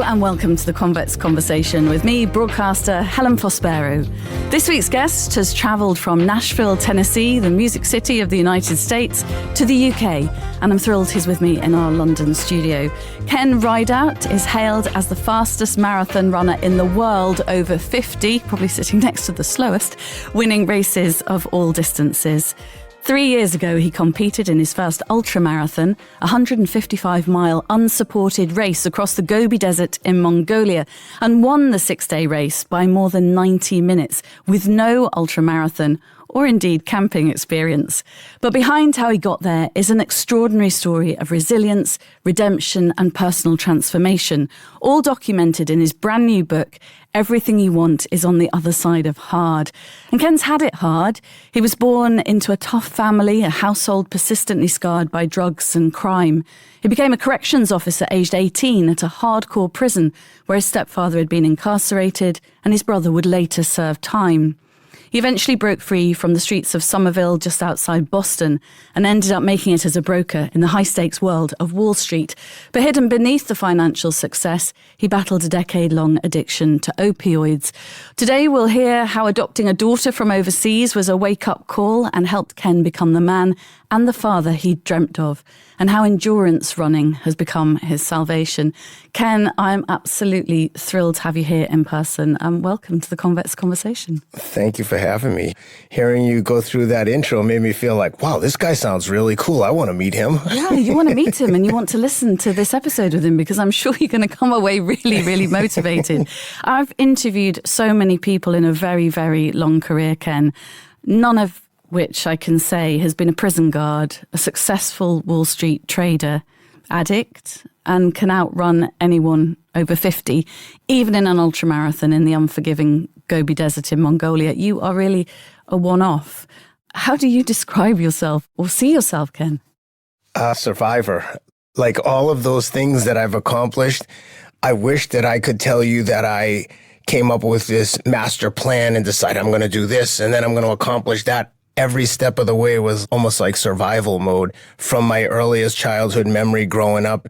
and welcome to the Convex Conversation with me, broadcaster Helen Fospero. This week's guest has travelled from Nashville, Tennessee, the music city of the United States, to the UK, and I'm thrilled he's with me in our London studio. Ken Rideout is hailed as the fastest marathon runner in the world, over 50, probably sitting next to the slowest, winning races of all distances. 3 years ago, he competed in his first ultramarathon, a 155-mile unsupported race across the Gobi Desert in Mongolia, and won the 6-day race by more than 90 minutes, with no ultramarathon or indeed camping experience. But behind how he got there is an extraordinary story of resilience, redemption and personal transformation, all documented in his brand new book, Everything You Want is on the Other Side of Hard. And Ken's had it hard. He was born into a tough family, a household persistently scarred by drugs and crime. He became a corrections officer aged 18 at a hardcore prison where his stepfather had been incarcerated and his brother would later serve time. He eventually broke free from the streets of Somerville just outside Boston and ended up making it as a broker in the high-stakes world of Wall Street. But hidden beneath the financial success, he battled a decade-long addiction to opioids. Today we'll hear how adopting a daughter from overseas was a wake-up call and helped Ken become the man and the father he'd dreamt of, and how endurance running has become his salvation. Ken, I'm absolutely thrilled to have you here in person, and welcome to the Convex Conversation. Thank you for having me. Hearing you go through that intro made me feel like, wow, this guy sounds really cool. I want to meet him. Yeah, you want to meet him and you want to listen to this episode with him because I'm sure you're going to come away really, really motivated. I've interviewed so many people in a very, very long career, Ken, none of which I can say has been a prison guard, a successful Wall Street trader, addict, and can outrun anyone over 50, even in an ultramarathon in the unforgiving Gobi Desert in Mongolia. You are really a one-off. How do you describe yourself or see yourself, Ken? A survivor. Like all of those things that I've accomplished, I wish that I could tell you that I came up with this master plan and decided I'm going to do this and then I'm going to accomplish that. Every step of the way was almost like survival mode from my earliest childhood memory growing up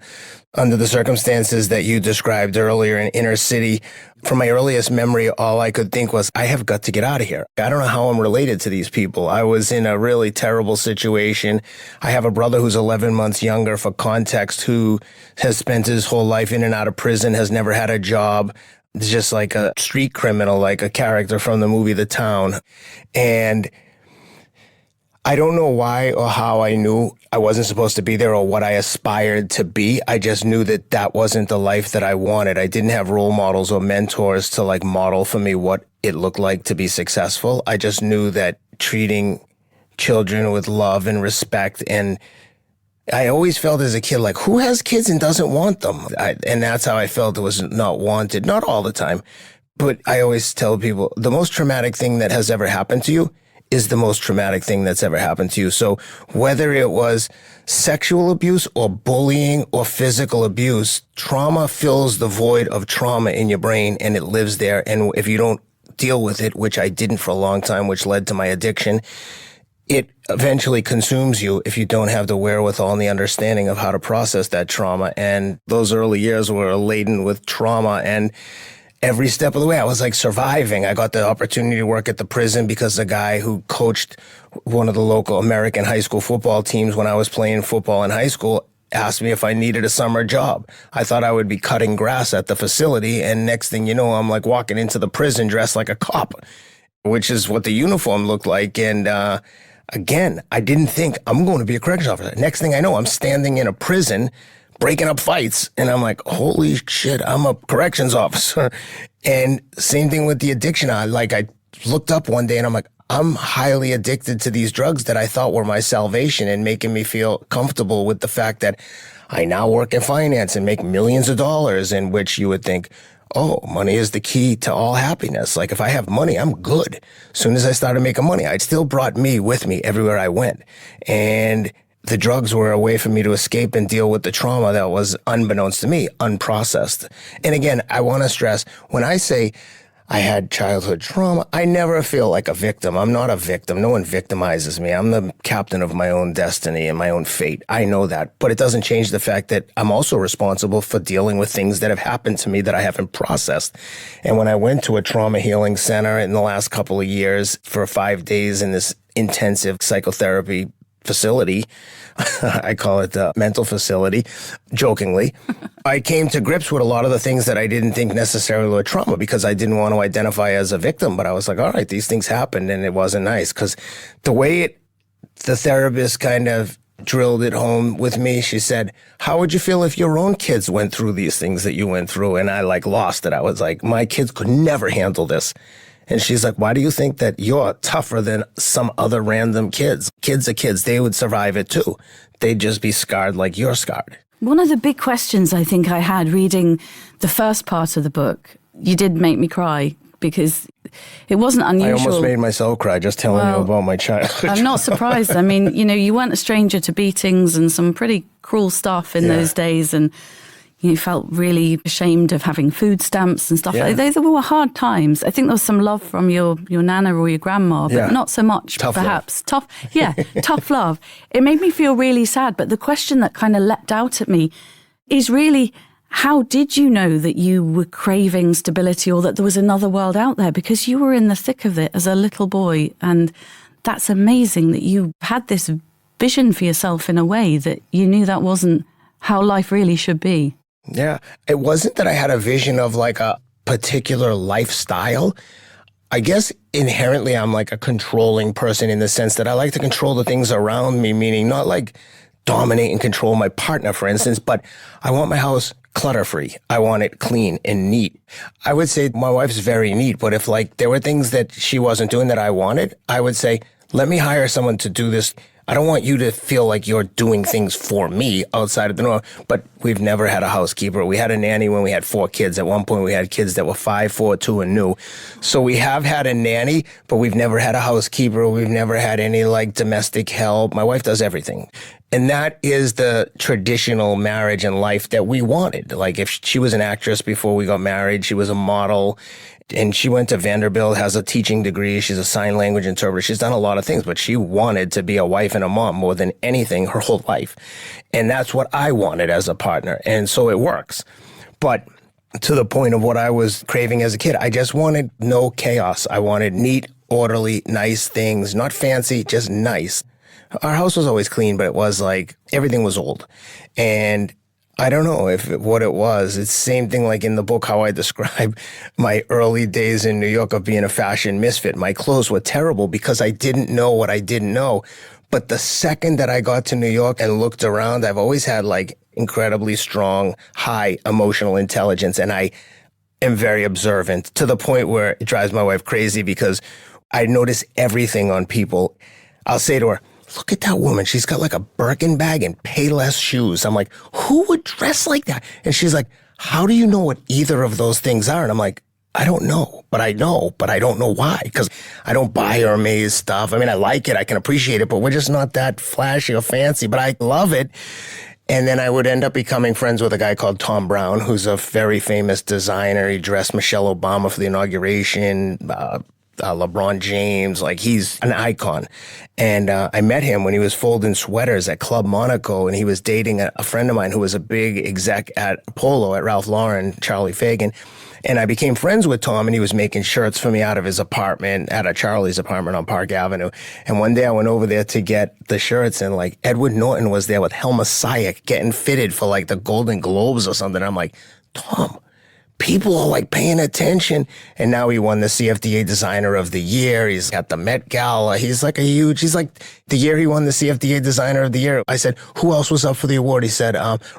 under the circumstances that you described earlier in inner city. From my earliest memory, all I could think was, I have got to get out of here. I don't know how I'm related to these people. I was in a really terrible situation. I have a brother who's 11 months younger, for context, who has spent his whole life in and out of prison, has never had a job. It's just like a street criminal, like a character from the movie The Town. And I don't know why or how I knew I wasn't supposed to be there or what I aspired to be. I just knew that that wasn't the life that I wanted. I didn't have role models or mentors to like model for me what it looked like to be successful. I just knew that treating children with love and respect, and I always felt as a kid like, who has kids and doesn't want them? And that's how I felt. It was not wanted, not all the time. But I always tell people the most traumatic thing that has ever happened to you is the most traumatic thing that's ever happened to you. So whether it was sexual abuse or bullying or physical abuse, trauma fills the void of trauma in your brain and it lives there. And if you don't deal with it, which I didn't for a long time, which led to my addiction, it eventually consumes you if you don't have the wherewithal and the understanding of how to process that trauma. And those early years were laden with trauma, and every step of the way, I was like surviving. I got the opportunity to work at the prison because the guy who coached one of the local American high school football teams when I was playing football in high school asked me if I needed a summer job. I thought I would be cutting grass at the facility, and next thing you know, I'm like walking into the prison dressed like a cop, which is what the uniform looked like. And again, I didn't think I'm going to be a corrections officer. Next thing I know, I'm standing in a prison breaking up fights. And I'm like, holy shit, I'm a corrections officer. And same thing with the addiction. I looked up one day and I'm like, I'm highly addicted to these drugs that I thought were my salvation and making me feel comfortable with the fact that I now work in finance and make millions of dollars, in which you would think, oh, money is the key to all happiness. Like if I have money, I'm good. As soon as I started making money, I still brought me with me everywhere I went. And the drugs were a way for me to escape and deal with the trauma that was, unbeknownst to me, unprocessed. And again, I want to stress, when I say I had childhood trauma. I never feel like a victim. I'm not a victim. No one victimizes me. I'm the captain of my own destiny and my own fate. I know that. But it doesn't change the fact that I'm also responsible for dealing with things that have happened to me that I haven't processed. And when I went to a trauma healing center in the last couple of years for 5 days in this intensive psychotherapy facility, I call it the mental facility, jokingly, I came to grips with a lot of the things that I didn't think necessarily were trauma because I didn't want to identify as a victim. But I was like, all right, these things happened and it wasn't nice. Because the way the therapist kind of drilled it home with me, she said, how would you feel if your own kids went through these things that you went through? And I lost it. I was like, my kids could never handle this. And she's like, why do you think that you're tougher than some other random kids? Kids are kids. They would survive it too. They'd just be scarred like you're scarred. One of the big questions I think I had reading the first part of the book, you did make me cry because it wasn't unusual. I almost made myself cry just telling you about my childhood. I'm not surprised. I mean, you weren't a stranger to beatings and some pretty cruel stuff in those days. And you felt really ashamed of having food stamps and stuff. Yeah. They were hard times. I think there was some love from your nana or your grandma, but not so much, tough perhaps. Love. Tough love. It made me feel really sad. But the question that kind of leapt out at me is really, how did you know that you were craving stability or that there was another world out there? Because you were in the thick of it as a little boy. And that's amazing that you had this vision for yourself in a way that you knew that wasn't how life really should be. Yeah. It wasn't that I had a vision of like a particular lifestyle. I guess inherently I'm like a controlling person in the sense that I like to control the things around me, meaning not like dominate and control my partner, for instance, but I want my house clutter-free. I want it clean and neat. I would say my wife's very neat, but if like there were things that she wasn't doing that I wanted, I would say, let me hire someone to do this. I don't want you to feel like you're doing things for me outside of the norm. But we've never had a housekeeper. We had a nanny when we had 4 kids. At one point, we had kids that were 5, 4, 2, and new. So we have had a nanny, but we've never had a housekeeper. We've never had any like domestic help. My wife does everything. And that is the traditional marriage and life that we wanted. Like if she was an actress before we got married, she was a model. And she went to Vanderbilt, has a teaching degree. She's a sign language interpreter. She's done a lot of things, but she wanted to be a wife and a mom more than anything her whole life. And that's what I wanted as a partner. And so it works. But to the point of what I was craving as a kid, I just wanted no chaos. I wanted neat, orderly, nice things, not fancy, just nice. Our house was always clean, but it was like everything was old. And I don't know what it was. It's the same thing like in the book, how I describe my early days in New York of being a fashion misfit. My clothes were terrible because I didn't know what I didn't know. But the second that I got to New York and looked around, I've always had like incredibly strong, high emotional intelligence. And I am very observant to the point where it drives my wife crazy because I notice everything on people. I'll say to her, look at that woman. She's got like a Birkin bag and Payless shoes. I'm like, who would dress like that? And she's like, how do you know what either of those things are? And I'm like, I don't know, but I don't know why. Because I don't buy Hermes stuff. I mean, I like it. I can appreciate it, but we're just not that flashy or fancy, but I love it. And then I would end up becoming friends with a guy called Tom Brown, who's a very famous designer. He dressed Michelle Obama for the inauguration, LeBron James, like he's an icon. And I met him when he was folding sweaters at Club Monaco, and he was dating a friend of mine who was a big exec at Polo at Ralph Lauren, Charlie Fagan. And I became friends with Tom, and he was making shirts for me out of his apartment, out of Charlie's apartment on Park Avenue. And one day I went over there to get the shirts, and like Edward Norton was there with Helma Sayek getting fitted for like the Golden Globes or something. I'm like, Tom, people are like paying attention. And now he won the CFDA Designer of the Year. He's got the Met Gala. He's like the year he won the CFDA Designer of the Year. I said, who else was up for the award? He said,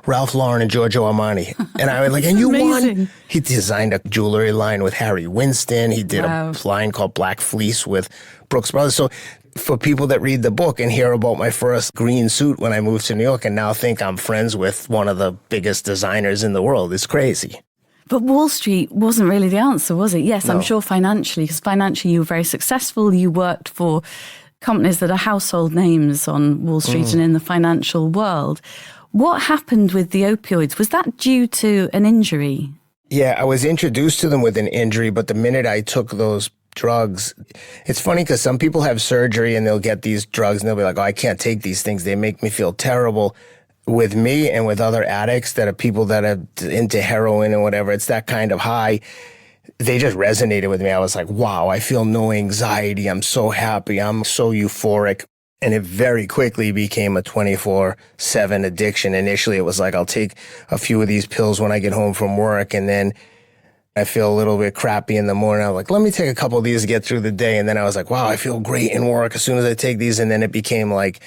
Ralph Lauren and Giorgio Armani. And I was like, and you won? He designed a jewelry line with Harry Winston. He did a line called Black Fleece with Brooks Brothers. So for people that read the book and hear about my first green suit when I moved to New York and now think I'm friends with one of the biggest designers in the world, it's crazy. But Wall Street wasn't really the answer, was it? Yes, No. I'm sure financially, because financially you were very successful. You worked for companies that are household names on Wall Street and in the financial world. What happened with the opioids? Was that due to an injury? Yeah, I was introduced to them with an injury, but the minute I took those drugs, it's funny because some people have surgery and they'll get these drugs and they'll be like, oh, I can't take these things. They make me feel terrible. With me and with other addicts that are people that are into heroin and whatever, it's that kind of high. They just resonated with me. I was like, wow, I feel no anxiety. I'm so happy. I'm so euphoric. And it very quickly became a 24/7 addiction. Initially, it was like, I'll take a few of these pills when I get home from work. And then I feel a little bit crappy in the morning. I'm like, let me take a couple of these to get through the day. And then I was like, wow, I feel great in work as soon as I take these. And then it became like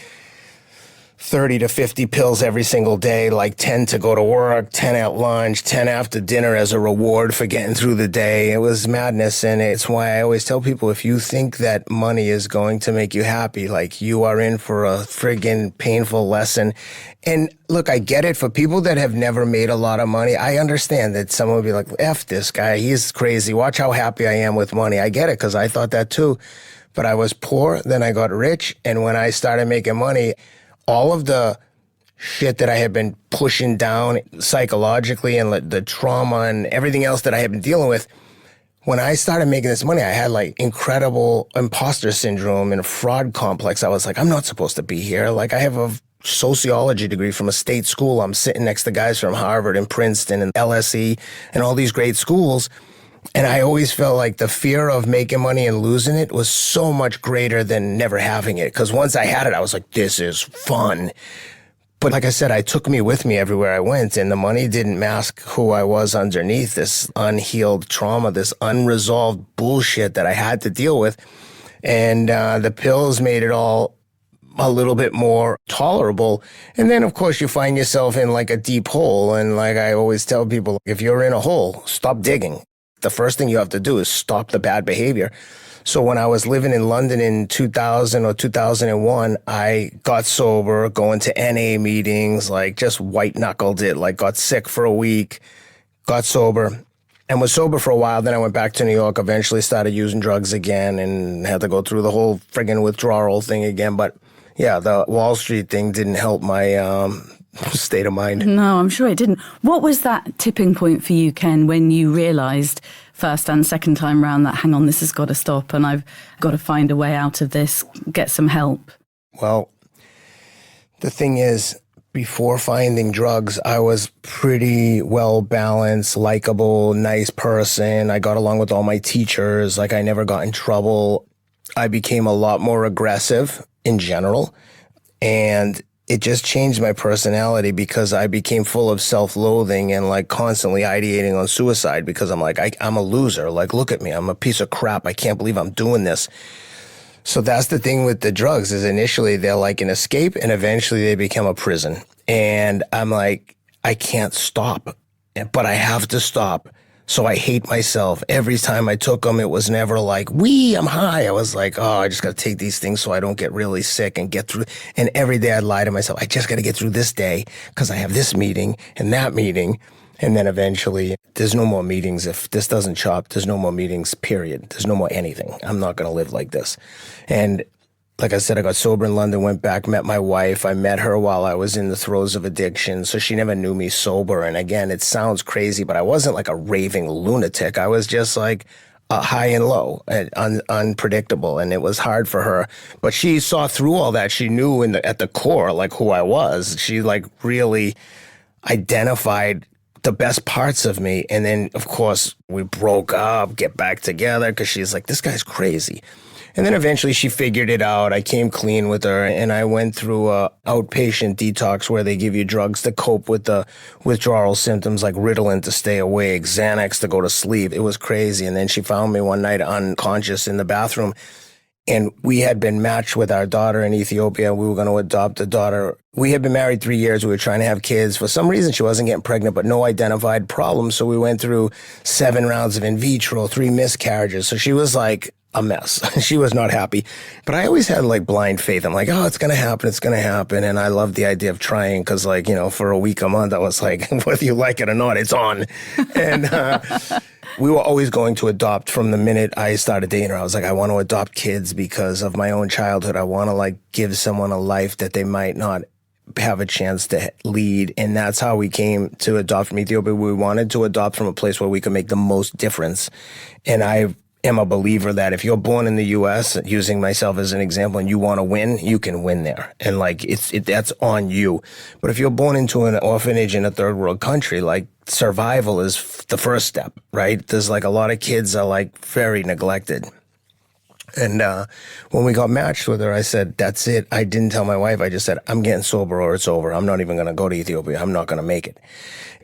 30 to 50 pills every single day, like 10 to go to work, 10 at lunch, 10 after dinner as a reward for getting through the day. It was madness. And it's why I always tell people, if you think that money is going to make you happy, like you are in for a friggin' painful lesson. And look, I get it. For people that have never made a lot of money, I understand that someone would be like, F this guy, he's crazy. Watch how happy I am with money. I get it, because I thought that too. But I was poor, then I got rich. And when I started making money, all of the shit that I had been pushing down psychologically and the trauma and everything else that I had been dealing with, when I started making this money, I had like incredible imposter syndrome and a fraud complex. I was like, I'm not supposed to be here. Like, I have a sociology degree from a state school. I'm sitting next to guys from Harvard and Princeton and LSE and all these great schools. And I always felt like the fear of making money and losing it was so much greater than never having it. Because once I had it, I was like, this is fun. But like I said, I took me with me everywhere I went. And the money didn't mask who I was underneath, this unhealed trauma, this unresolved bullshit that I had to deal with. And the pills made it all a little bit more tolerable. And then, of course, you find yourself in like a deep hole. And like I always tell people, if you're in a hole, stop digging. The first thing you have to do is stop the bad behavior. So when I was living in London in 2000 or 2001, I got sober, going to NA meetings, like just white knuckled it, like got sick for a week, got sober, and was sober for a while. Then I went back to New York, eventually started using drugs again and had to go through the whole friggin' withdrawal thing again. But yeah, the Wall Street thing didn't help my state of mind. No, I'm sure it didn't. What was that tipping point for you, Ken, when you realised first and second time round that, hang on, this has got to stop and I've got to find a way out of this, get some help? Well, the thing is, before finding drugs, I was pretty well-balanced, likable, nice person. I got along with all my teachers. Like, I never got in trouble. I became a lot more aggressive in general. And it just changed my personality because I became full of self-loathing and like constantly ideating on suicide because I'm like, I'm a loser. Like, look at me. I'm a piece of crap. I can't believe I'm doing this. So that's the thing with the drugs, is initially they're like an escape and eventually they become a prison. And I'm like, I can't stop, but I have to stop. So I hate myself. Every time I took them, it was never like, I'm high. I was like, oh, I just got to take these things so I don't get really sick and get through. And every day I'd lie to myself, I just got to get through this day because I have this meeting and that meeting. And then eventually there's no more meetings. If this doesn't chop, there's no more meetings, period. There's no more anything. I'm not going to live like this. And like I said, I got sober in London, went back, met my wife. I met her while I was in the throes of addiction, so she never knew me sober. And again, it sounds crazy, but I wasn't like a raving lunatic. I was just like high and low and unpredictable, and it was hard for her. But she saw through all that. She knew at the core like who I was. She like really identified the best parts of me. And then, of course, we broke up, get back together, because she's like, this guy's crazy. And then eventually she figured it out. I came clean with her, and I went through a outpatient detox where they give you drugs to cope with the withdrawal symptoms, like Ritalin to stay awake, Xanax to go to sleep. It was crazy. And then she found me one night unconscious in the bathroom, and we had been matched with our daughter in Ethiopia. We were going to adopt a daughter. We had been married 3 years. We were trying to have kids. For some reason, she wasn't getting pregnant, but no identified problems. So we went through 7 rounds of in vitro, 3 miscarriages. So she was like a mess. She was not happy. But I always had like blind faith. I'm like, oh, it's going to happen. It's going to happen. And I love the idea of trying because, like, you know, for a week, a month, I was like, whether you like it or not, it's on. And we were always going to adopt from the minute I started dating her. I was like, I want to adopt kids because of my own childhood. I want to like give someone a life that they might not have a chance to lead. And that's how we came to adopt from Ethiopia. We wanted to adopt from a place where we could make the most difference. And I am a believer that if you're born in the U.S., using myself as an example, and you want to win, you can win there. And like, that's on you. But if you're born into an orphanage in a third world country, like, survival is the first step, right? There's like a lot of kids are like very neglected. And when we got matched with her, I said, that's it. I didn't tell my wife. I just said, I'm getting sober or it's over. I'm not even going to go to Ethiopia. I'm not going to make it.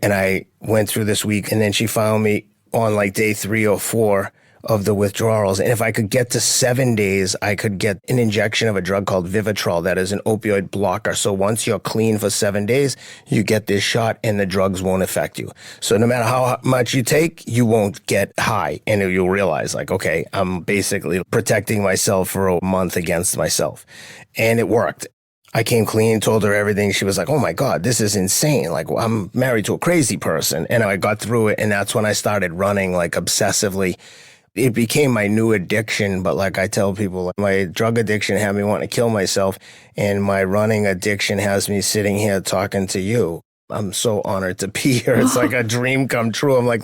And I went through this week, and then she found me on like day 3 or 4 of the withdrawals. And if I could get to 7 days, I could get an injection of a drug called Vivitrol that is an opioid blocker. So once you're clean for 7 days, you get this shot and the drugs won't affect you. So no matter how much you take, you won't get high. And you'll realize like, okay, I'm basically protecting myself for a month against myself. And it worked. I came clean, told her everything. She was like, oh my God, this is insane. Like, well, I'm married to a crazy person. And I got through it. And that's when I started running like obsessively. It became my new addiction, but like I tell people, my drug addiction had me want to kill myself, and my running addiction has me sitting here talking to you. I'm so honored to be here. It's like a dream come true. I'm like,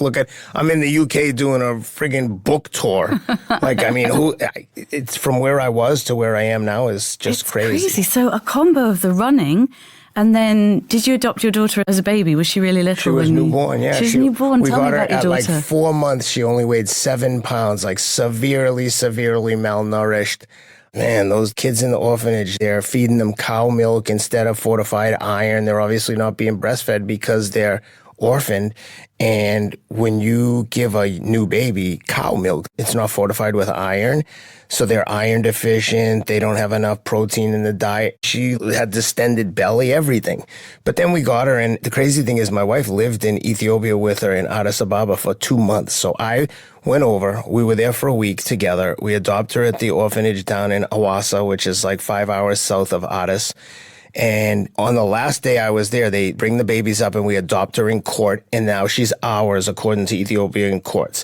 I'm in the UK doing a friggin' book tour. Like, I mean, it's from where I was to where I am now is just it's crazy. So a combo of the running. And then, did you adopt your daughter as a baby? Was she really little? She was newborn, yeah. She was newborn. We Tell me got her about your at daughter. like 4 months. She only weighed 7 pounds, like severely malnourished. Man, those kids in the orphanage, they're feeding them cow milk instead of fortified iron. They're obviously not being breastfed because they're orphaned. And when you give a new baby cow milk, it's not fortified with iron. So they're iron deficient. They don't have enough protein in the diet. She had distended belly, everything. But then we got her. And the crazy thing is my wife lived in Ethiopia with her in Addis Ababa for 2 months. So I went over. We were there for a week together. We adopted her at the orphanage down in Awassa, which is like 5 hours south of Addis. And on the last day I was there, they bring the babies up and we adopt her in court. And now she's ours according to Ethiopian courts.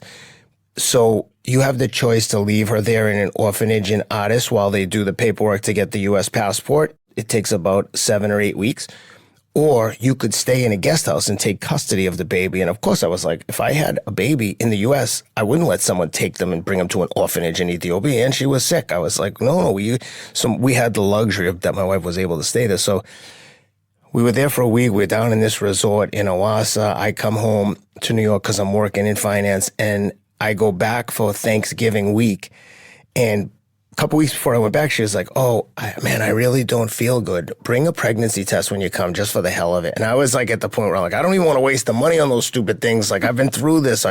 So you have the choice to leave her there in an orphanage in Addis while they do the paperwork to get the U.S. passport. It takes about 7 or 8 weeks. Or you could stay in a guest house and take custody of the baby. And of course, I was like, if I had a baby in the U.S., I wouldn't let someone take them and bring them to an orphanage in Ethiopia. And she was sick. I was like, no. So we had the luxury of that my wife was able to stay there. So we were there for a week. We were down in this resort in Awassa. I come home to New York because I'm working in finance. And I go back for Thanksgiving week. And a couple weeks before I went back, she was like, I really don't feel good. Bring a pregnancy test when you come just for the hell of it. And I was like at the point where I'm like, I don't even want to waste the money on those stupid things. Like I've been through this.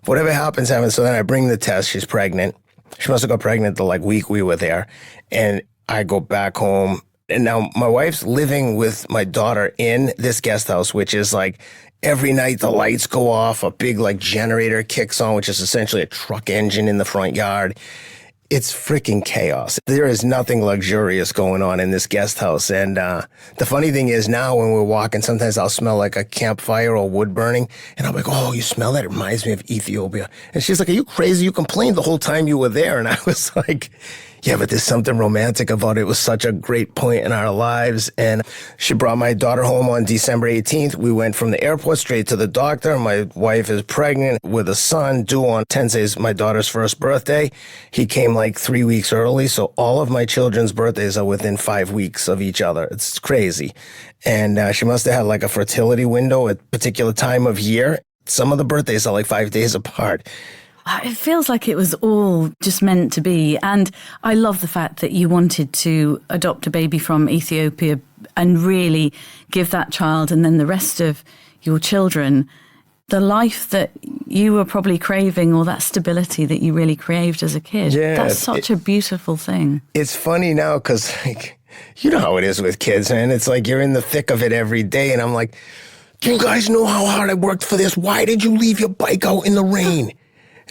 Whatever happens, happens. So then I bring the test. She's pregnant. She must have got pregnant the week we were there. And I go back home. And now my wife's living with my daughter in this guest house, which is like every night the lights go off. A big generator kicks on, which is essentially a truck engine in the front yard. It's freaking chaos. There is nothing luxurious going on in this guest house. And the funny thing is now when we're walking, sometimes I'll smell like a campfire or wood burning. And I'm like, oh, you smell that? It reminds me of Ethiopia. And she's like, are you crazy? You complained the whole time you were there. And I was like, yeah, but there's something romantic about it. It was such a great point in our lives. And she brought my daughter home on December 18th. We went from the airport straight to the doctor. My wife is pregnant with a son due on Tensei's, my daughter's first birthday. He came 3 weeks early. So all of my children's birthdays are within 5 weeks of each other. It's crazy. And she must have had a fertility window at a particular time of year. Some of the birthdays are 5 days apart. It feels like it was all just meant to be. And I love the fact that you wanted to adopt a baby from Ethiopia and really give that child and then the rest of your children the life that you were probably craving, or that stability that you really craved as a kid. Yeah, that's such a beautiful thing. It's funny now because, you know how it is with kids, man. It's you're in the thick of it every day. And I'm like, do you guys know how hard I worked for this? Why did you leave your bike out in the rain?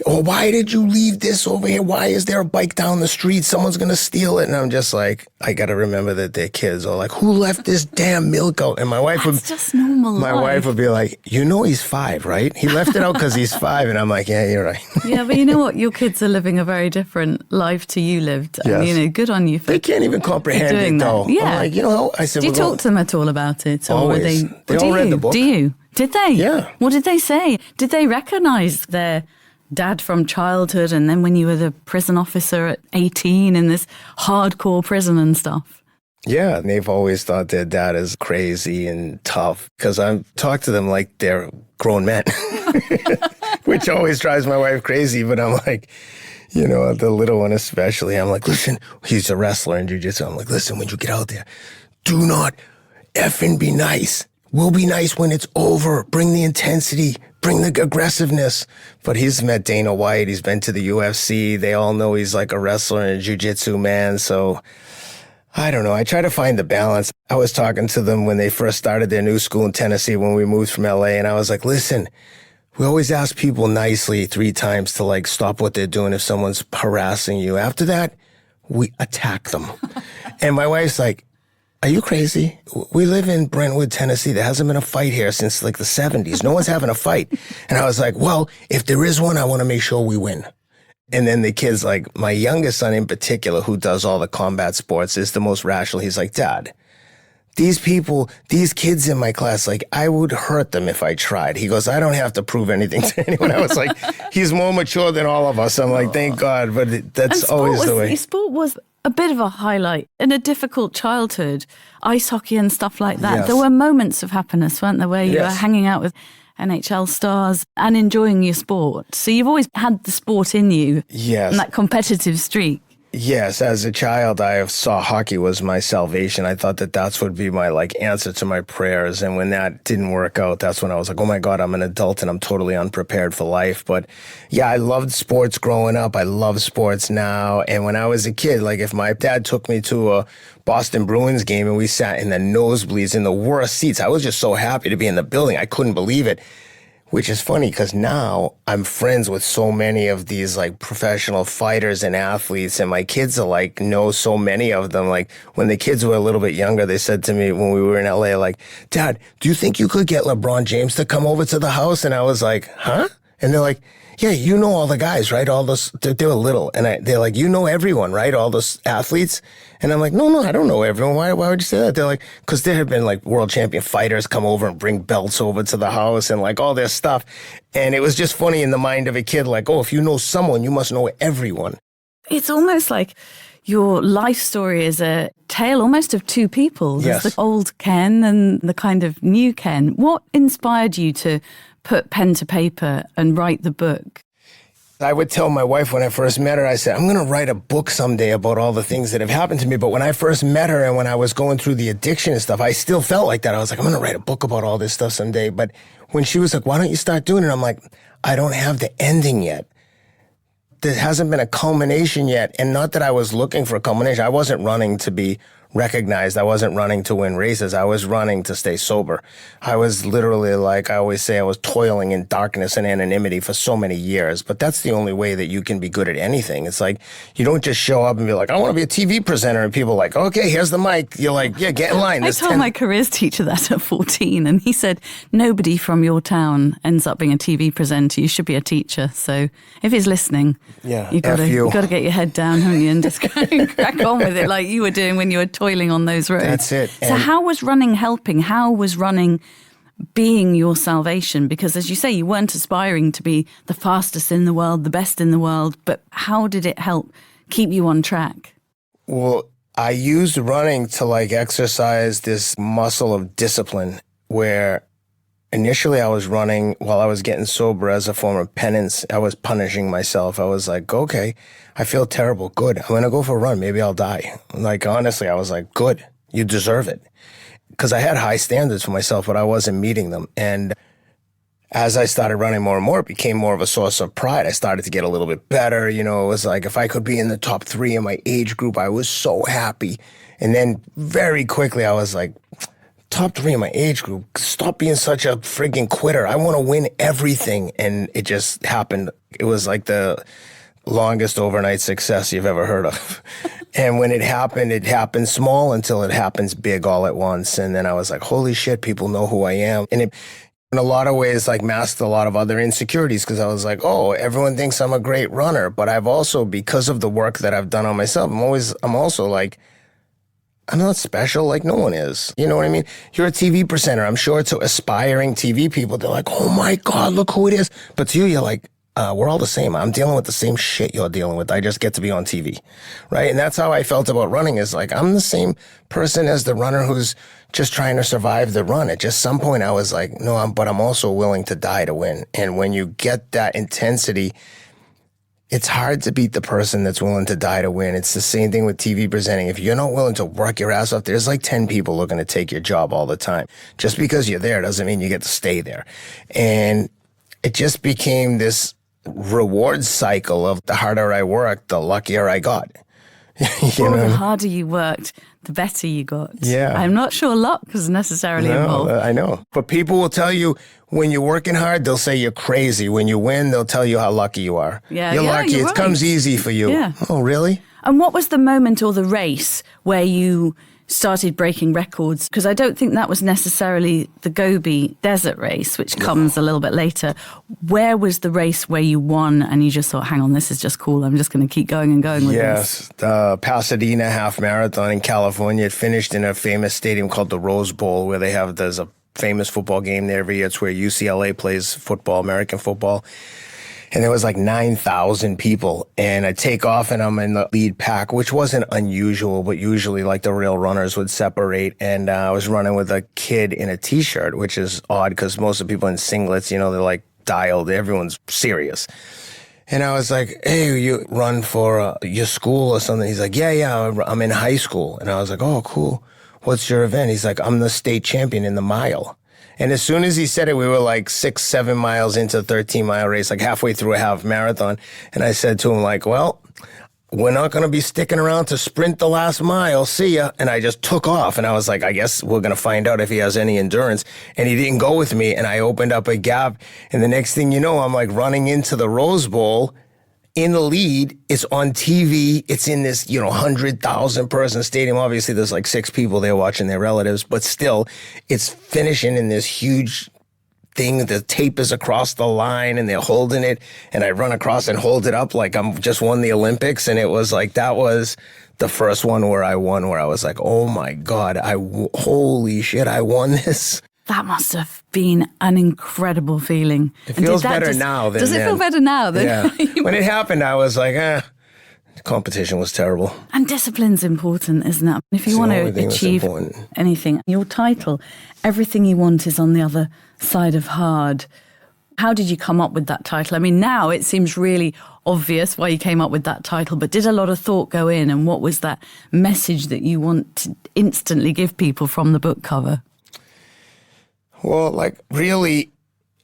Or why did you leave this over here? Why is there a bike down the street? Someone's going to steal it. And I'm just like, I got to remember that they're kids. Or like, who left this damn milk out? And my wife That's just normal my life. wife would be like, you know he's 5, right? He left it out because he's 5. And I'm like, yeah, you're right. Yeah, but you know what? Your kids are living a very different life to you lived. Yes. And, you know, good on you for They can't even comprehend doing it, that. though. Yeah. I'm like, you know, I said, Do you talk to them at all about it? Or Always. They all read the book. Do you? Did they? Yeah. What did they say? Did they recognize their dad from childhood and then when you were the prison officer at 18 in this hardcore prison and stuff? Yeah, and they've always thought their dad is crazy and tough because I talk to them like they're grown men, which always drives my wife crazy. But I'm like, you know, the little one especially, I'm like, listen, he's a wrestler in jiu-jitsu. I'm like, listen, when you get out there, do not effing be nice. We'll be nice when it's over. Bring the intensity. Bring the aggressiveness. But he's met Dana White. He's been to the UFC. They all know he's like a wrestler and a jiu-jitsu man. So I don't know. I try to find the balance. I was talking to them when they first started their new school in Tennessee when we moved from LA. And I was like, listen, we always ask people nicely 3 times to like stop what they're doing if someone's harassing you. After that, we attack them. And my wife's like, are you crazy? We live in Brentwood, Tennessee. There hasn't been a fight here since like the 70s. No one's having a fight. And I was like, well, if there is one, I want to make sure we win. And then the kids, like my youngest son in particular, who does all the combat sports, is the most rational. He's like, Dad, these people, these kids in my class, like I would hurt them if I tried. He goes, I don't have to prove anything to anyone. I was like, he's more mature than all of us. I'm like, thank God. But that's always the way. Sport was a bit of a highlight in a difficult childhood, ice hockey and stuff like that. Yes. There were moments of happiness, weren't there, where you were hanging out with NHL stars and enjoying your sport. So you've always had the sport in you. Yes. And that competitive streak. Yes, as a child, I saw hockey was my salvation. I thought that that's would be my like answer to my prayers. And when that didn't work out, that's when I was like, oh my God, I'm an adult and I'm totally unprepared for life. But yeah, I loved sports growing up. I love sports now. And when I was a kid, like if my dad took me to a Boston Bruins game and we sat in the nosebleeds in the worst seats, I was just so happy to be in the building. I couldn't believe it. Which is funny because now I'm friends with so many of these like professional fighters and athletes, and my kids are like know so many of them. Like when the kids were a little bit younger, they said to me when we were in LA, like, Dad, do you think you could get LeBron James to come over to the house? And I was like, huh? And they're like, yeah, you know all the guys, right? All those, they were little. And they're like, you know everyone, right? All those athletes. And I'm like, no, I don't know everyone. Why would you say that? They're like, because there have been like world champion fighters come over and bring belts over to the house and like all this stuff. And it was just funny in the mind of a kid, like, oh, if you know someone, you must know everyone. It's almost like your life story is a tale almost of 2 people. There's the old Ken and the kind of new Ken. What inspired you to put pen to paper and write the book? I would tell my wife when I first met her, I said, I'm going to write a book someday about all the things that have happened to me. But when I first met her and when I was going through the addiction and stuff, I still felt like that. I was like, I'm going to write a book about all this stuff someday. But when she was like, why don't you start doing it? I'm like, I don't have the ending yet. There hasn't been a culmination yet. And not that I was looking for a culmination. I wasn't running to be recognized. I wasn't running to win races. I was running to stay sober. I was literally, like I always say, I was toiling in darkness and anonymity for so many years. But that's the only way that you can be good at anything. It's like, you don't just show up and be like, I want to be a TV presenter. And people are like, okay, here's the mic. You're like, yeah, get in line. I told my careers teacher that at 14. And he said, nobody from your town ends up being a TV presenter. You should be a teacher. So if he's listening, you've got to get your head down, haven't you? And just crack on with it like you were doing when you were toiling on those roads. That's it. So how was running helping? How was running being your salvation? Because as you say, you weren't aspiring to be the fastest in the world, the best in the world, but how did it help keep you on track? Well, I used running to like exercise this muscle of discipline where initially I was running while I was getting sober as a form of penance. I was punishing myself. I was like, okay, I feel terrible. Good. I'm going to go for a run. Maybe I'll die. Like, honestly, I was like, good. You deserve it. Because I had high standards for myself, but I wasn't meeting them. And as I started running more and more, it became more of a source of pride. I started to get a little bit better. You know, it was like if I could be in the top 3 in my age group, I was so happy. And then very quickly, I was like, top 3 in my age group. Stop being such a friggin' quitter. I want to win everything. And it just happened. It was like the longest overnight success you've ever heard of. And when it happened small until it happens big all at once. And then I was like, holy shit, people know who I am. And it, in a lot of ways, like masked a lot of other insecurities because I was like, oh, everyone thinks I'm a great runner. But I've also, because of the work that I've done on myself, I'm also like, I'm not special like no one is. You know what I mean? You're a TV presenter. I'm sure to aspiring TV people, they're like, oh my God, look who it is. But to you, you're like, we're all the same. I'm dealing with the same shit you're dealing with. I just get to be on TV, right? And that's how I felt about running is like, I'm the same person as the runner who's just trying to survive the run. At just some point I was like, no, but I'm also willing to die to win. And when you get that intensity, it's hard to beat the person that's willing to die to win. It's the same thing with TV presenting. If you're not willing to work your ass off, there's like 10 people looking to take your job all the time. Just because you're there doesn't mean you get to stay there. And it just became this reward cycle of the harder I worked, the luckier I got. The harder you worked, the better you got. Yeah. I'm not sure luck was necessarily involved. I know. But people will tell you when you're working hard, they'll say you're crazy. When you win, they'll tell you how lucky you are. Yeah, you're lucky. You're it comes easy for you. Yeah. Oh, really? And what was the moment or the race where you started breaking records? Because I don't think that was necessarily the Gobi Desert race, which comes a little bit later. Where was the race where you won and you just thought, hang on, this is just cool. I'm just going to keep going and going with this? Yes, the Pasadena half marathon in California. It finished in a famous stadium called the Rose Bowl, where there's a famous football game there every year. It's where UCLA plays football, American football. And there was like 9,000 people. And I take off and I'm in the lead pack, which wasn't unusual, but usually like the real runners would separate. And I was running with a kid in a T-shirt, which is odd because most of the people in singlets, they're like dialed. Everyone's serious. And I was like, hey, you run for your school or something? He's like, yeah, I'm in high school. And I was like, oh, cool. What's your event? He's like, I'm the state champion in the mile. And as soon as he said it, we were like 6-7 miles into a 13-mile race, like halfway through a half marathon. And I said to him, like, well, we're not going to be sticking around to sprint the last mile. See ya. And I just took off. And I was like, I guess we're going to find out if he has any endurance. And he didn't go with me. And I opened up a gap. And the next thing you know, I'm like running into the Rose Bowl in the lead. It's on TV. It's in this, 100,000 person stadium. Obviously, there's like 6 people there watching their relatives, but still, it's finishing in this huge thing. The tape is across the line and they're holding it. And I run across and hold it up like I'm just won the Olympics. And it was like, that was the first one where I won, where I was like, oh my God, holy shit, I won this. That must have been an incredible feeling. It feels better now than Does it feel better now than? Yeah. When it happened, I was like, competition was terrible. And discipline's important, isn't it? If you want to achieve anything, your title, everything you want is on the other side of hard. How did you come up with that title? I mean, now it seems really obvious why you came up with that title, but did a lot of thought go in? And what was that message that you want to instantly give people from the book cover? Well, like really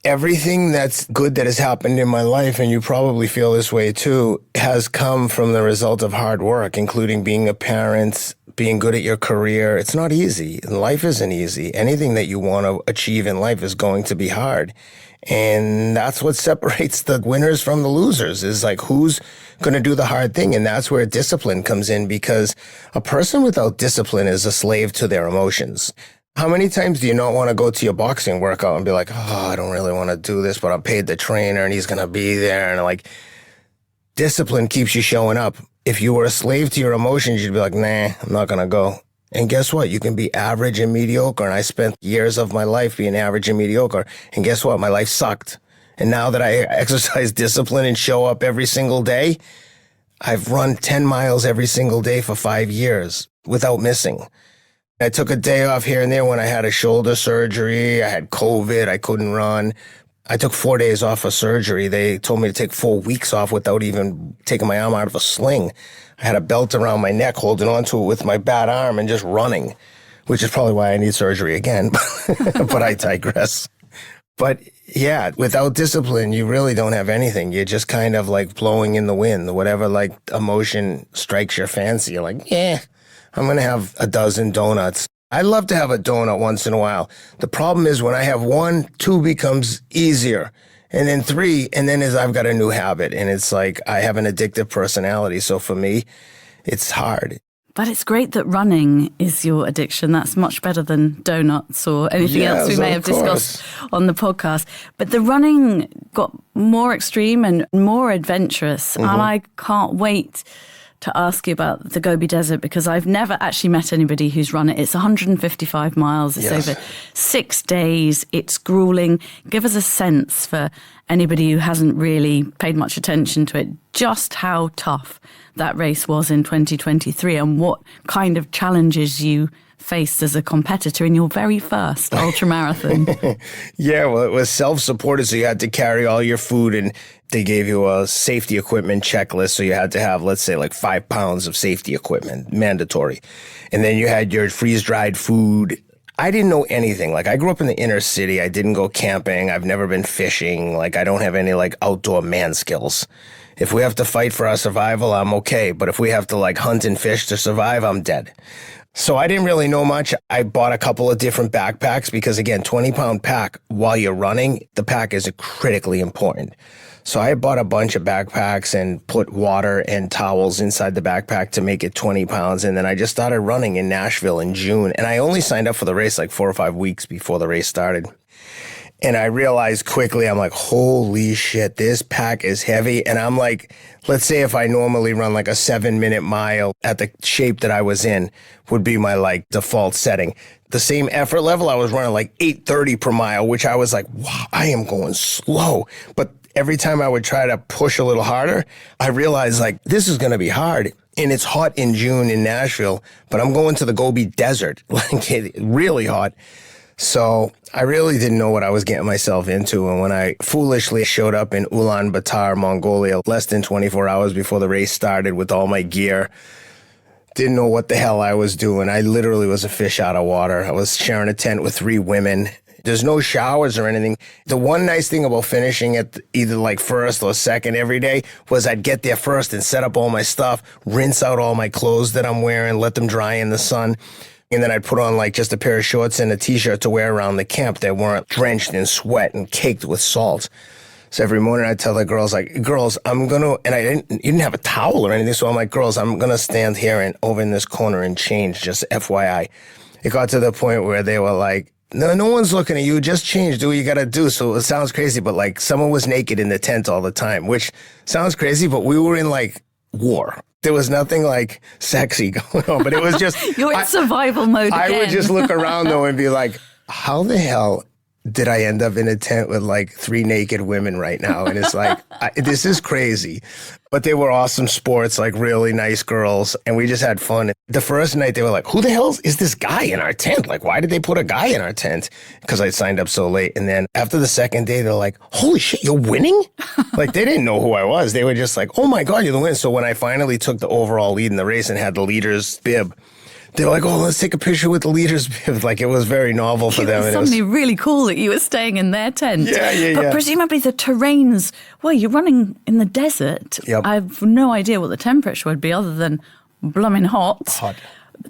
everything that's good that has happened in my life, and you probably feel this way too, has come from the result of hard work, including being a parent, being good at your career. It's not easy. Life isn't easy. Anything that you want to achieve in life is going to be hard. And that's what separates the winners from the losers, is like who's going to do the hard thing. And that's where discipline comes in, because a person without discipline is a slave to their emotions. How many times do you not want to go to your boxing workout and be like, oh, I don't really want to do this, but I paid the trainer and he's going to be there. And like, discipline keeps you showing up. If you were a slave to your emotions, you'd be like, nah, I'm not going to go. And guess what? You can be average and mediocre. And I spent years of my life being average and mediocre. And guess what? My life sucked. And now that I exercise discipline and show up every single day, I've run 10 miles every single day for 5 years without missing. I took a day off here and there when I had a shoulder surgery. I had COVID. I couldn't run. I took 4 days off for surgery. They told me to take 4 weeks off without even taking my arm out of a sling. I had a belt around my neck, holding onto it with my bad arm and just running, which is probably why I need surgery again. But I digress. But yeah, without discipline, you really don't have anything. You're just kind of like blowing in the wind. Whatever like emotion strikes your fancy, you're like, yeah, I'm going to have a dozen donuts. I love to have a donut once in a while. The problem is when I have 1, 2 becomes easier. And then 3, and then I've got a new habit. And it's like I have an addictive personality. So for me, it's hard. But it's great that running is your addiction. That's much better than donuts or anything else we may have discussed on the podcast. But the running got more extreme and more adventurous. And I can't wait to ask you about the Gobi Desert because I've never actually met anybody who's run it. It's 155 miles. It's over 6 days. It's grueling. Give us a sense for anybody who hasn't really paid much attention to it, just how tough that race was in 2023 and what kind of challenges you faced as a competitor in your very first ultramarathon. Yeah, well, it was self-supported, so you had to carry all your food, and they gave you a safety equipment checklist, so you had to have, let's say, like 5 pounds of safety equipment, mandatory. And then you had your freeze-dried food. I didn't know anything. Like, I grew up in the inner city. I didn't go camping. I've never been fishing. Like, I don't have any, like, outdoor man skills. If we have to fight for our survival, I'm okay. But if we have to, like, hunt and fish to survive, I'm dead. So I didn't really know much. I bought a couple of different backpacks because, again, 20-pound pack while you're running, the pack is critically important. So I bought a bunch of backpacks and put water and towels inside the backpack to make it 20 pounds. And then I just started running in Nashville in June. And I only signed up for the race like 4 or 5 weeks before the race started. And I realized quickly, I'm like, holy shit, this pack is heavy. And I'm like, let's say if I normally run like a 7-minute mile at the shape that I was in would be my like default setting. The same effort level, I was running like 8:30 per mile, which I was like, wow, I am going slow. But every time I would try to push a little harder, I realized like this is going to be hard. And it's hot in June in Nashville, but I'm going to the Gobi Desert, like really hot. So I really didn't know what I was getting myself into. And when I foolishly showed up in Ulaanbaatar, Mongolia, less than 24 hours before the race started with all my gear, didn't know what the hell I was doing. I literally was a fish out of water. I was sharing a tent with 3 women. There's no showers or anything. The one nice thing about finishing at either like first or second every day was I'd get there first and set up all my stuff, rinse out all my clothes that I'm wearing, let them dry in the sun. And then I'd put on like just a pair of shorts and a t-shirt to wear around the camp that weren't drenched in sweat and caked with salt. So every morning I'd tell the girls, like, girls, I'm going to, and I didn't have a towel or anything. So I'm like, girls, I'm going to stand here and over in this corner and change, just FYI. It got to the point where they were like, no one's looking at you. Just change. Do what you got to do. So it sounds crazy, but like someone was naked in the tent all the time, which sounds crazy, but we were in like war. There was nothing like sexy going on, but it was just... You're in survival mode again. I would just look around though and be like, how the hell did I end up in a tent with like 3 naked women right now? And it's like, this is crazy. But they were awesome sports, like really nice girls. And we just had fun. The first night they were like, who the hell is this guy in our tent? Like, why did they put a guy in our tent? Because I signed up so late. And then after the second day, they're like, holy shit, you're winning? Like, they didn't know who I was. They were just like, oh my God, you're the winner. So when I finally took the overall lead in the race and had the leader's bib, they were like, oh, let's take a picture with the leader's bib. Like, it was very novel for them. It was suddenly really cool that you were staying in their tent. Yeah. But presumably the terrains, well, you're running in the desert. Yep. I have no idea what the temperature would be other than blooming hot.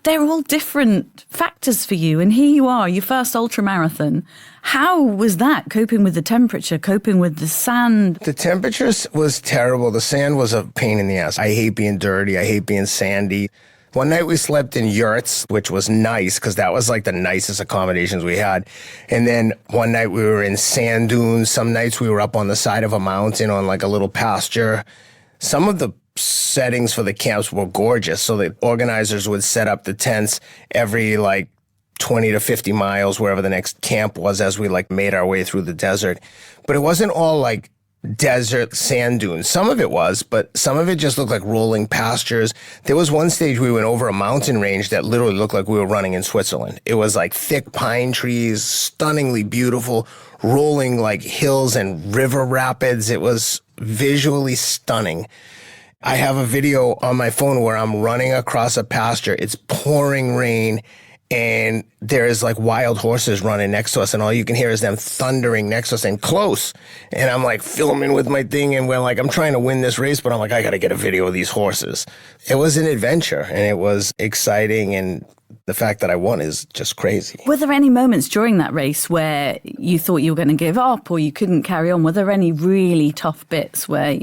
They're all different factors for you. And here you are, your first ultramarathon. How was that, coping with the temperature, coping with the sand? The temperature was terrible. The sand was a pain in the ass. I hate being dirty. I hate being sandy. One night we slept in yurts, which was nice because that was like the nicest accommodations we had. And then one night we were in sand dunes. Some nights we were up on the side of a mountain on like a little pasture. Some of the settings for the camps were gorgeous. So the organizers would set up the tents every like 20 to 50 miles, wherever the next camp was, as we like made our way through the desert. But it wasn't all like desert sand dunes. Some of it was, but some of it just looked like rolling pastures. There was one stage we went over a mountain range that literally looked like we were running in Switzerland. It was like thick pine trees, stunningly beautiful, rolling like hills and river rapids. It was visually stunning. I have a video on my phone where I'm running across a pasture. It's pouring rain. And there's like wild horses running next to us, and all you can hear is them thundering next to us and close. And I'm like filming with my thing, and we're like, I'm trying to win this race, but I'm like, I got to get a video of these horses. It was an adventure, and it was exciting and the fact that I won is just crazy. Were there any moments during that race where you thought you were going to give up or you couldn't carry on? Were there any really tough bits where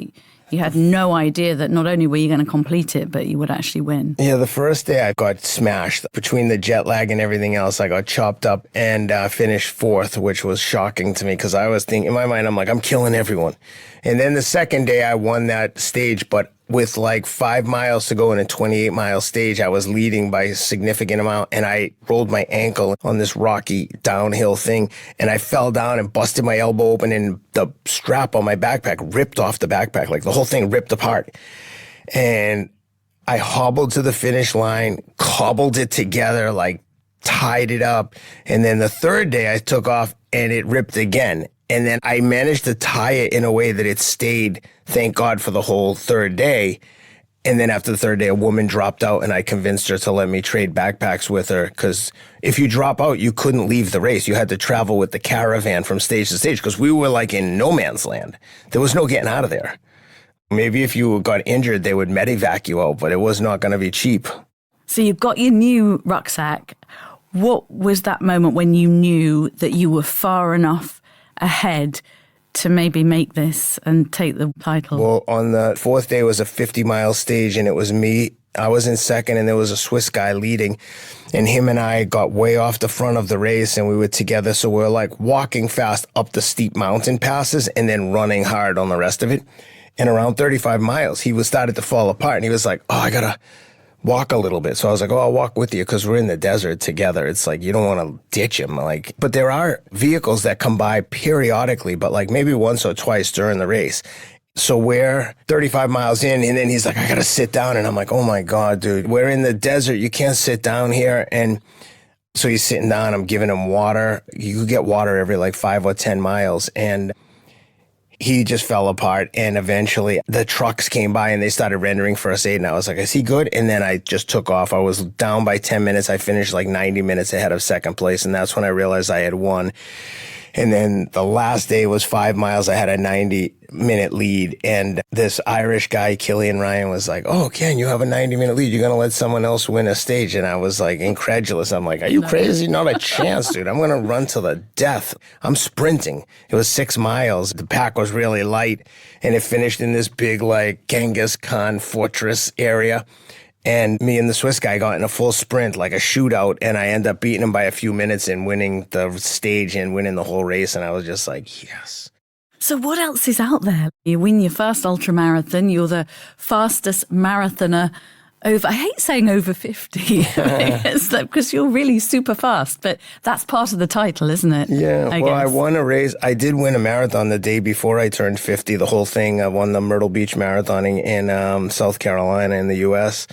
you had no idea that not only were you going to complete it, but you would actually win? Yeah, the first day I got smashed. Between the jet lag and everything else, I got chopped up and finished fourth, which was shocking to me because I was thinking, in my mind, I'm like, I'm killing everyone. And then the second day I won that stage, but with like 5 miles to go in a 28-mile stage, I was leading by a significant amount, and I rolled my ankle on this rocky downhill thing, and I fell down and busted my elbow open, and the strap on my backpack ripped off the backpack. Like the whole thing ripped apart. And I hobbled to the finish line, cobbled it together, like tied it up. And then the third day I took off and it ripped again. And then I managed to tie it in a way that it stayed, thank God, for the whole third day. And then after the third day, a woman dropped out and I convinced her to let me trade backpacks with her. Because if you drop out, you couldn't leave the race. You had to travel with the caravan from stage to stage because we were like in no man's land. There was no getting out of there. Maybe if you got injured, they would medevac you out, but it was not going to be cheap. So you've got your new rucksack. What was that moment when you knew that you were far enough ahead to maybe make this and take the title? Well, on the fourth day was a 50-mile stage, and it was me. I was in second, and there was a Swiss guy leading, and him and I got way off the front of the race, and we were together, so we were like walking fast up the steep mountain passes and then running hard on the rest of it. And around 35 miles, he was started to fall apart, and he was like, oh, I gotta walk a little bit. So I was like, oh, I'll walk with you because we're in the desert together. It's like, you don't want to ditch him. Like, but there are vehicles that come by periodically, but like maybe once or twice during the race. So we're 35 miles in, and then he's like, I got to sit down. And I'm like, oh my God, dude, we're in the desert. You can't sit down here. And so he's sitting down. I'm giving him water. You get water every like 5 or 10 miles. And he just fell apart, and eventually the trucks came by and they started rendering first aid, and I was like, is he good? And then I just took off. I was down by 10 minutes. I finished like 90 minutes ahead of second place, and that's when I realized I had won. And then the last day was 5 miles. I had a 90-minute lead, and this Irish guy, Killian Ryan, was like, oh, Ken, you have a 90-minute lead. You're going to let someone else win a stage? And I was like incredulous. I'm like, are you crazy? Not a chance, dude. I'm going to run to the death. I'm sprinting. It was 6 miles. The pack was really light, and it finished in this big like Genghis Khan fortress area. And me and the Swiss guy got in a full sprint, like a shootout, and I ended up beating him by a few minutes and winning the stage and winning the whole race. And I was just like, yes. So what else is out there? You win your first ultramarathon. You're the fastest marathoner over, I hate saying over 50, because you're really super fast, but that's part of the title, isn't it? Yeah, I won a race. I did win a marathon the day before I turned 50, the whole thing. I won the Myrtle Beach Marathon in South Carolina in the U.S.,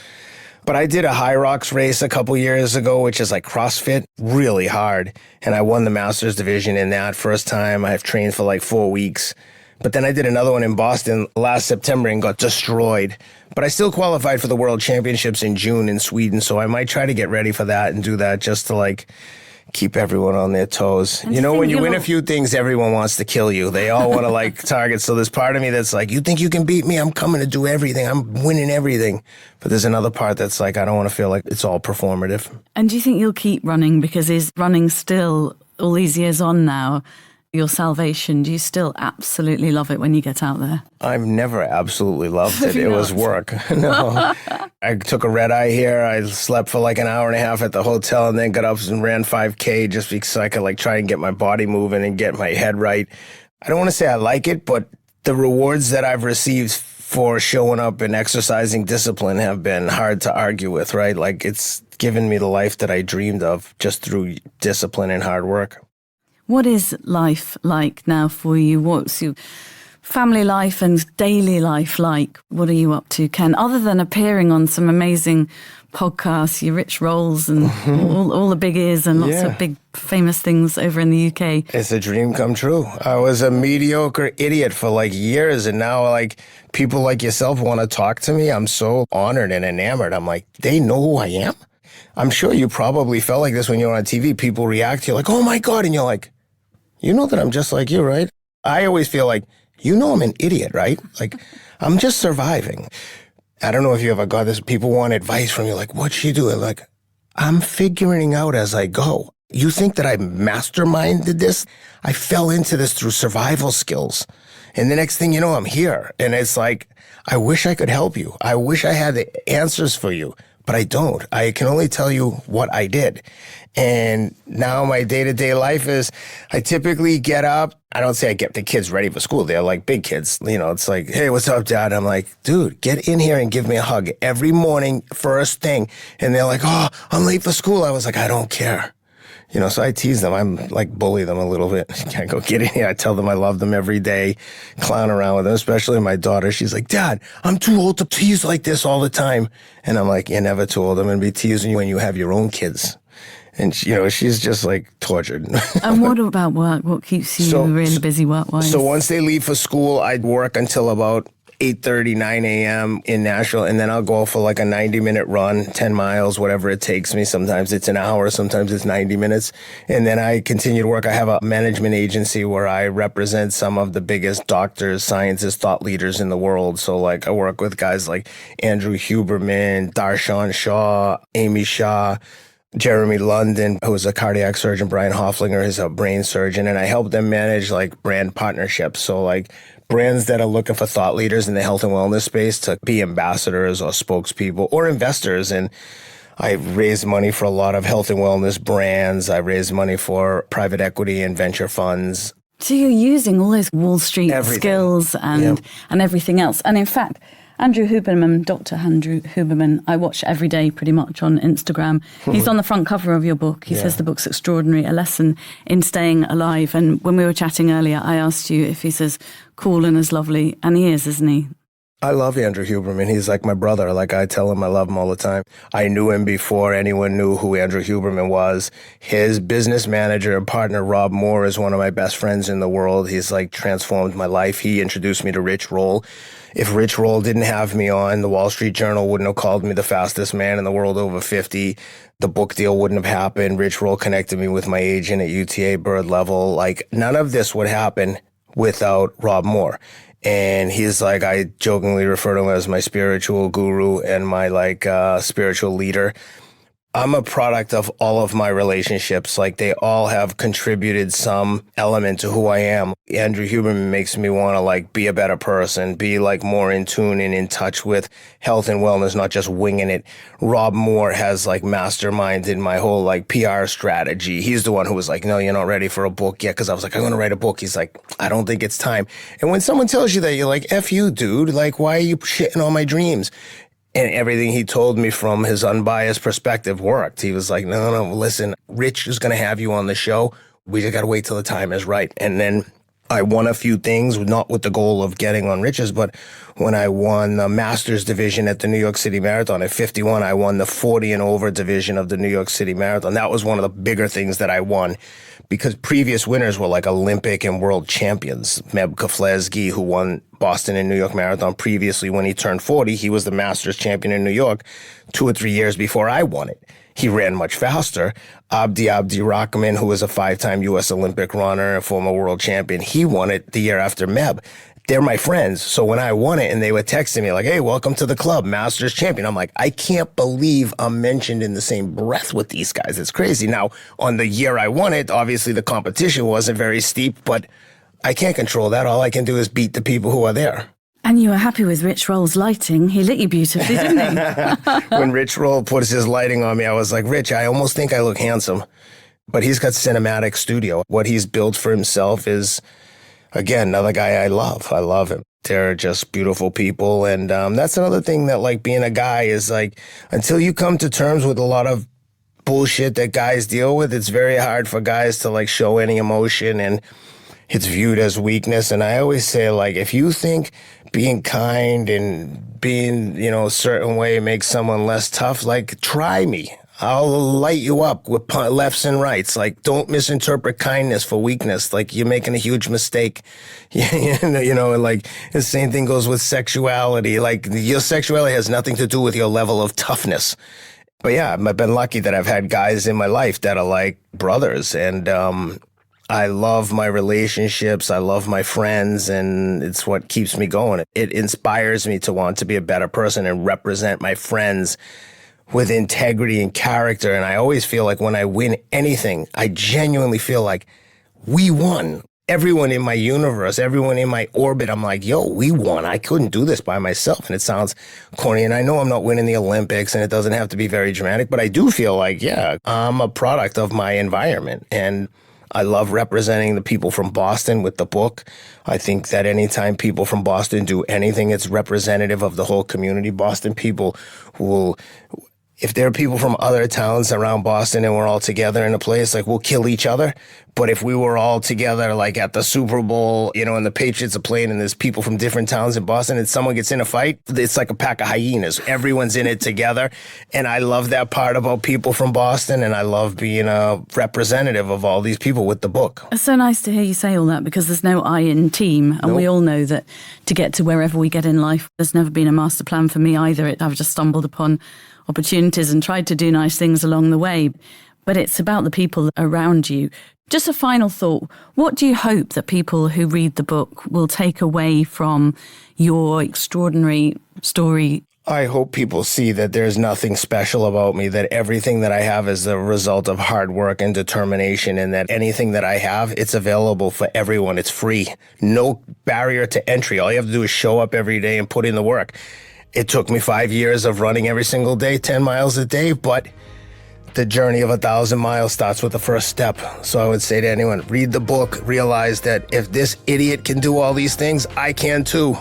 but I did a High Rocks race a couple years ago, which is like CrossFit, really hard. And I won the Masters division in that first time. I've trained for like 4 weeks. But then I did another one in Boston last September and got destroyed. But I still qualified for the World Championships in June in Sweden. So I might try to get ready for that and do that just to like keep everyone on their toes. You know, when you win a few things, everyone wants to kill you. They all want to like target. So there's part of me that's like, you think you can beat me? I'm coming to do everything. I'm winning everything. But there's another part that's like, I don't want to feel like it's all performative. And do you think you'll keep running? Because is running still, all these years on now, your salvation? Do you still absolutely love it when you get out there? I've never absolutely loved it. It was work. No. I took a red eye here. I slept for like an hour and a half at the hotel and then got up and ran 5K just because I could like try and get my body moving and get my head right. I don't want to say I like it, but the rewards that I've received for showing up and exercising discipline have been hard to argue with, right? Like it's given me the life that I dreamed of just through discipline and hard work. What is life like now for you? What's your family life and daily life like? What are you up to, Ken? Other than appearing on some amazing podcasts, your rich roles and all the big ears and lots of big famous things over in the UK. It's a dream come true. I was a mediocre idiot for like years, and now like people like yourself want to talk to me. I'm so honored and enamored. I'm like, they know who I am? I'm sure you probably felt like this when you're on TV. People react to you like, oh my God. And you're like, you know that I'm just like you, right? I always feel like, you know I'm an idiot, right? Like, I'm just surviving. I don't know if you ever got this. People want advice from you, like, what'd she do? Like, I'm figuring out as I go. You think that I masterminded this? I fell into this through survival skills. And the next thing you know, I'm here. And it's like, I wish I could help you. I wish I had the answers for you, but I don't. I can only tell you what I did. And now my day-to-day life is I typically get up. I don't say I get the kids ready for school. They're like big kids. You know, it's like, hey, what's up, Dad? I'm like, dude, get in here and give me a hug every morning, first thing. And they're like, oh, I'm late for school. I was like, I don't care. You know, so I tease them. I'm like bully them a little bit. I go get in here. I tell them I love them every day, clown around with them, especially my daughter. She's like, Dad, I'm too old to tease like this all the time. And I'm like, you're never too old. I'm going to be teasing you when you have your own kids. And, you know, she's just like tortured. And what about work? What keeps you really busy work-wise? So once they leave for school, I'd work until about 8:30, 9 a.m. in Nashville, and then I'll go for like a 90-minute run, 10 miles, whatever it takes me. Sometimes it's an hour, sometimes it's 90 minutes. And then I continue to work. I have a management agency where I represent some of the biggest doctors, scientists, thought leaders in the world. So like I work with guys like Andrew Huberman, Darshan Shah, Amy Shah, Jeremy London, who is a cardiac surgeon, Brian Hofflinger is a brain surgeon, and I help them manage like brand partnerships. So like brands that are looking for thought leaders in the health and wellness space to be ambassadors or spokespeople or investors. And I raise money for a lot of health and wellness brands. I raise money for private equity and venture funds. So you're using all those Wall Street skills and everything else. And in fact, Andrew Huberman, Dr. Andrew Huberman, I watch every day pretty much on Instagram. He's on the front cover of your book. He says the book's extraordinary, a lesson in staying alive. And when we were chatting earlier, I asked you if he's as cool and as lovely, and he is, isn't he? I love Andrew Huberman. He's like my brother. Like I tell him I love him all the time. I knew him before anyone knew who Andrew Huberman was. His business manager and partner, Rob Moore, is one of my best friends in the world. He's like transformed my life. He introduced me to Rich Roll. If Rich Roll didn't have me on, the Wall Street Journal wouldn't have called me the fastest man in the world over 50. The book deal wouldn't have happened. Rich Roll connected me with my agent at UTA Bird Level. Like none of this would happen without Rob Moore. And he's like, I jokingly refer to him as my spiritual guru and my like spiritual leader. I'm a product of all of my relationships. Like they all have contributed some element to who I am. Andrew Huberman makes me want to like be a better person, be like more in tune and in touch with health and wellness, not just winging it. Rob Moore has like masterminded my whole like PR strategy. He's the one who was like, no, you're not ready for a book yet. Cause I was like, I'm going to write a book. He's like, I don't think it's time. And when someone tells you that, you're like, F you, dude. Like, why are you shitting on my dreams? And everything he told me from his unbiased perspective worked. He was like, no, listen, Rich is going to have you on the show. We just got to wait till the time is right. And then I won a few things, not with the goal of getting on Rich's, but when I won the Masters division at the New York City Marathon at 51, I won the 40 and over division of the New York City Marathon. That was one of the bigger things that I won because previous winners were like Olympic and world champions. Meb Keflezighi, who won Boston and New York Marathon previously when he turned 40, he was the Masters champion in New York 2 or 3 years before I won it. He ran much faster. Abdi Rahman, who was a 5-time U.S. Olympic runner and former world champion, he won it the year after Meb. They're my friends. So when I won it and they were texting me like, hey, welcome to the club, Masters champion. I'm like, I can't believe I'm mentioned in the same breath with these guys. It's crazy. Now, on the year I won it, obviously the competition wasn't very steep, but I can't control that. All I can do is beat the people who are there. And you were happy with Rich Roll's lighting. He lit you beautifully, didn't he? When Rich Roll puts his lighting on me, I was like, Rich, I almost think I look handsome. But he's got cinematic studio. What he's built for himself is, again, another guy I love. I love him. They're just beautiful people. And that's another thing that, like, being a guy is, like, until you come to terms with a lot of bullshit that guys deal with, it's very hard for guys to, like, show any emotion, and it's viewed as weakness. And I always say, like, if you think being kind and being, you know, a certain way makes someone less tough, like, try me. I'll light you up with lefts and rights. Like, don't misinterpret kindness for weakness. Like, you're making a huge mistake. You know, and like, the same thing goes with sexuality. Like, your sexuality has nothing to do with your level of toughness. But yeah, I've been lucky that I've had guys in my life that are like brothers. And I love my relationships. I love my friends. And it's what keeps me going. It inspires me to want to be a better person and represent my friends with integrity and character. And I always feel like when I win anything, I genuinely feel like we won. Everyone in my universe, everyone in my orbit, I'm like, yo, we won. I couldn't do this by myself. And it sounds corny. And I know I'm not winning the Olympics and it doesn't have to be very dramatic, but I do feel like, yeah, I'm a product of my environment. And I love representing the people from Boston with the book. I think that anytime people from Boston do anything, it's representative of the whole community. Boston people will, if there are people from other towns around Boston and we're all together in a place, like, we'll kill each other. But if we were all together, like at the Super Bowl, and the Patriots are playing and there's people from different towns in Boston and someone gets in a fight, it's like a pack of hyenas. Everyone's in it together. And I love that part about people from Boston. And I love being a representative of all these people with the book. It's so nice to hear you say all that, because there's no I in team. And Nope. we all know that to get to wherever we get in life, there's never been a master plan for me either. I've just stumbled upon opportunities and tried to do nice things along the way. But it's about the people around you. Just a final thought. What do you hope that people who read the book will take away from your extraordinary story? I hope people see that there's nothing special about me, that everything that I have is the result of hard work and determination, and that anything that I have, it's available for everyone. It's free. No barrier to entry. All you have to do is show up every day and put in the work. It took me 5 years of running every single day, 10 miles a day, but the journey of 1,000 miles starts with the first step. So I would say to anyone, read the book, realize that if this idiot can do all these things, I can too.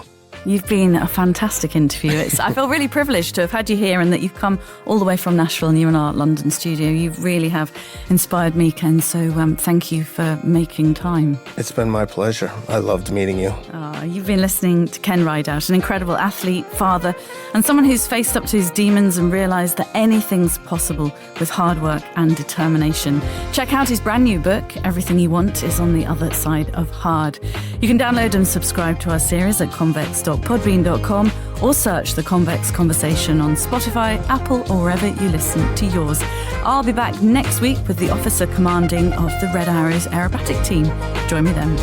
You've been a fantastic interview. I feel really privileged to have had you here, and that you've come all the way from Nashville and you're in our London studio. You really have inspired me, Ken. So thank you for making time. It's been my pleasure. I loved meeting you. You've been listening to Ken Rideout, an incredible athlete, father, and someone who's faced up to his demons and realised that anything's possible with hard work and determination. Check out his brand new book, Everything You Want Is on the Other Side of Hard. You can download and subscribe to our series at convex.podbean.com or search The Convex Conversation on Spotify, Apple, or wherever you listen to yours. I'll be back next week with the officer commanding of the Red Arrows aerobatic team. Join me then.